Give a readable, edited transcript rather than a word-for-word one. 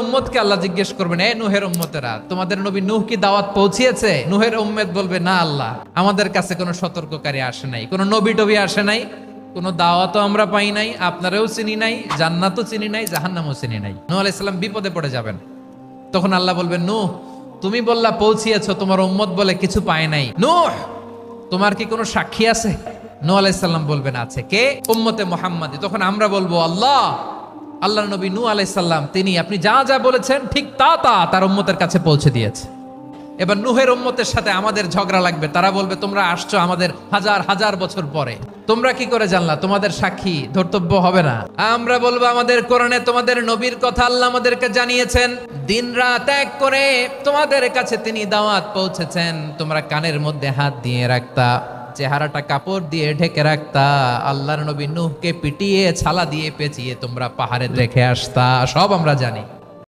উম্মতকে আল্লাহ জিজ্ঞেস করবেন, এ নূহের উম্মতেরা, তোমাদের নবী নূহ কি দাওয়াত পৌঁছিয়েছে? নূহের উম্মত বলবে, না আল্লাহ, আমাদের কাছে কোনো সতর্ককারী আসে নাই, কোনো নবী টবি আসে নাই, কোনো দাওয়াতও আমরা পাই নাই, আপনারাও চিনি নাই, জান্নাতও চিনি নাই, জাহান্নামও চিনি নাই। নূহ আলাইহিস সালাম বিপদে পড়ে যাবেন। তখন আল্লাহ বলবেন, নূহ তুমি বললা পৌঁছিয়েছো, তোমার উম্মত বলে কিছু পায় নাই। নূহ তোমার কি কোনো সাক্ষী আছে? নূহ আলাইহিস সালাম বলবেন, আছে। কে? উম্মতে মুহাম্মাদী। তখন আমরা বলবো, আল্লাহ, আল্লাহর নবী নূহ আলাইহিস সালাম তিনি আপনি যা যা বলেছেন ঠিক তা তা তার উম্মতের কাছে পৌঁছে দিয়েছে। এবার নূহের উম্মতের সাথে আমাদের ঝগড়া লাগবে। তারা বলবে, তোমরা আসছো আমাদের হাজার হাজার বছর পরে, তোমরা কি করে জানলা? তোমাদের সাক্ষী ধর্তব্য হবে না? আমরা বলবো, আমাদের কোরআনে তোমাদের নবীর কথা আল্লাহ আমাদেরকে জানিয়েছেন, দিন রাত এক করে তোমাদের কাছে তিনি দাওয়াত পৌঁছেছেন। তোমরা কানের মধ্যে হাত দিয়ে রাখতা, চেহারাটা কাপড় দিয়ে ঢেকে রাখতা, আল্লাহর নবী নূহকে পিটিয়ে ছালা দিয়ে পেঁচিয়ে তোমরা পাহাড়ে রেখে আসতা, সব আমরা জানি।